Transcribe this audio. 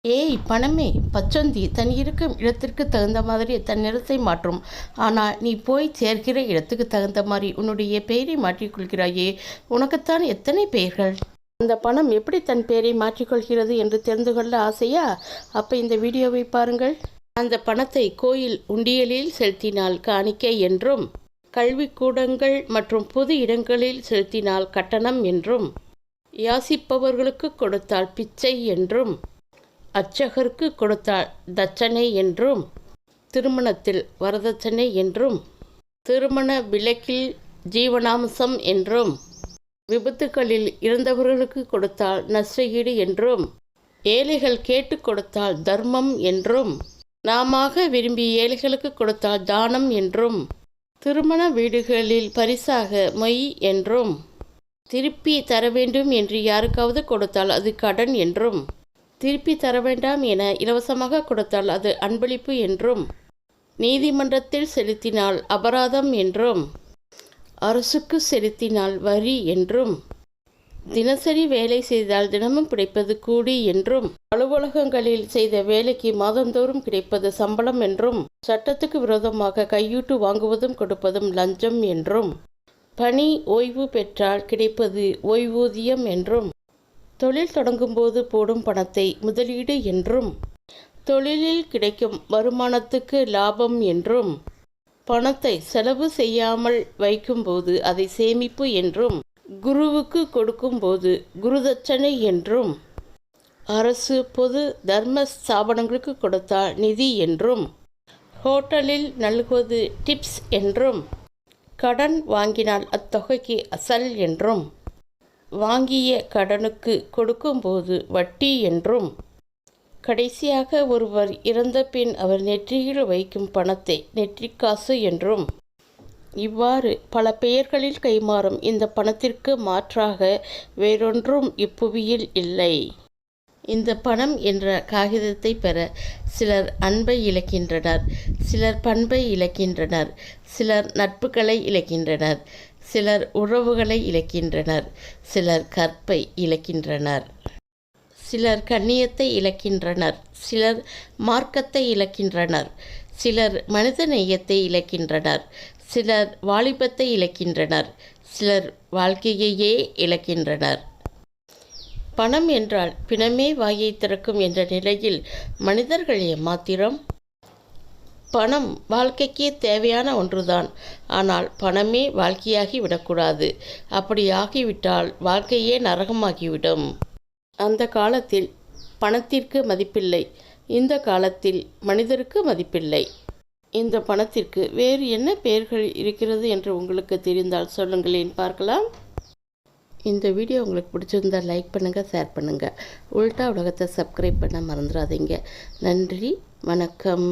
ஏய் பணமே, பச்சொந்தி தன் இருக்கும் இடத்திற்கு தகுந்த மாதிரி தன் நிறத்தை மாற்றும். ஆனால் நீ போய் சேர்க்கிற இடத்துக்கு தகுந்த மாதிரி உன்னுடைய பெயரை மாற்றிக்கொள்கிறாயே. உனக்குத்தான் எத்தனை பெயர்கள்? அந்த பணம் எப்படி தன் பெயரை மாற்றிக்கொள்கிறது என்று தெரிந்து கொள்ள ஆசையா? அப்போ இந்த வீடியோவை பாருங்கள். அந்த பணத்தை கோயில் உண்டியலில் செலுத்தினால் காணிக்கை என்றும், கல்விக்கூடங்கள் மற்றும் பொது இடங்களில் செலுத்தினால் கட்டணம் என்றும், யாசிப்பவர்களுக்கு கொடுத்தால் பிச்சை என்றும், அர்ச்சகருக்கு கொடுத்தால் தட்சணை என்றும், திருமணத்தில் வரதட்சணை என்றும், திருமண விலக்கில் ஜீவனாம்சம் என்றும், விபத்துகளில் இறந்தவர்களுக்கு கொடுத்தால் நஷ்டஈடு என்றும், ஏழைகள் கேட்டு கொடுத்தால் தர்மம் என்றும், நாமாக விரும்பி ஏழைகளுக்கு கொடுத்தால் தானம் என்றும், திருமண வீடுகளில் பரிசாக மொய் என்றும், திருப்பி தர வேண்டும் என்று யாருக்காவது கொடுத்தால் அது கடன் என்றும், திருப்பி தர வேண்டாம் என இலவசமாக கொடுத்தால் அது அன்பளிப்பு என்றும், நீதிமன்றத்தில் செலுத்தினால் அபராதம் என்றும், அரசுக்கு செலுத்தினால் வரி என்றும், தினசரி வேலை செய்தால் தினமும் கிடைப்பது கூலி என்றும், அலுவலகங்களில் செய்த வேலைக்கு மாதந்தோறும் கிடைப்பது சம்பளம் என்றும், சட்டத்துக்கு விரோதமாக கையூட்டு வாங்குவதும் கொடுப்பதும் லஞ்சம் என்றும், பணி ஓய்வு பெற்றால் கிடைப்பது ஓய்வூதியம் என்றும், தொழில் தொடங்கும்போது போடும் பணத்தை முதலீடு என்றும், தொழிலில் கிடைக்கும் வருமானத்துக்கு லாபம் என்றும், பணத்தை செலவு செய்யாமல் வைக்கும்போது அதை சேமிப்பு என்றும், குருவுக்கு கொடுக்கும்போது குருதட்சணை என்றும், அரசு பொது தர்ம ஸ்தாபனங்களுக்கு கொடுத்தால் நிதி என்றும், ஹோட்டலில் நல்குவது டிப்ஸ் என்றும், கடன் வாங்கினால் அத்தொகைக்கு அசல் என்றும், வாங்கிய கடனுக்கு கொடுக்கும்போது வட்டி என்றும், கடைசியாக ஒருவர் இறந்த பின் அவர் நெற்றியில் வைக்கும் பணத்தை நெற்றிக்காசு என்றும், இவ்வாறு பல பெயர்களில் கைமாறும் இந்த பணத்திற்கு மாற்றாக வேறொன்றும் இப்புவியில் இல்லை. இந்த பணம் என்ற காகிதத்தை பெற சிலர் அன்பை இழக்கின்றனர், சிலர் பண்பை இழக்கின்றனர், சிலர் நட்புகளை இழக்கின்றனர், சிலர் உறவுகளை இழக்கின்றனர், சிலர் கற்பை இழக்கின்றனர், சிலர் கண்ணியத்தை இழக்கின்றனர், சிலர் மார்க்கத்தை இழக்கின்றனர், சிலர் மனித நேயத்தை இழக்கின்றனர், சிலர் வாலிபத்தை இழக்கின்றனர், சிலர் வாழ்க்கையையே இழக்கின்றனர். பணம் என்றால் பிணமே வாயை திறக்கும் என்ற நிலையில் மனிதர்கள் ஏமாத்திரம். பணம் வாழ்க்கைக்கே தேவையான ஒன்றுதான். ஆனால் பணமே வாழ்க்கையாகி விடக்கூடாது. அப்படி ஆகிவிட்டால் வாழ்க்கையே நரகமாகிவிடும். அந்த காலத்தில் பணத்திற்கு மதிப்பில்லை, இந்த காலத்தில் மனிதருக்கு மதிப்பில்லை. இந்த பணத்திற்கு வேறு என்ன பெயர்கள் இருக்கிறது என்று உங்களுக்கு தெரிந்தால் சொல்லுங்களேன் பார்க்கலாம். இந்த வீடியோ உங்களுக்கு பிடிச்சிருந்தால் லைக் பண்ணுங்கள், ஷேர் பண்ணுங்கள். உல்டா உலகத்தை சப்ஸ்கிரைப் பண்ண மறந்துடாதீங்க. நன்றி, வணக்கம்.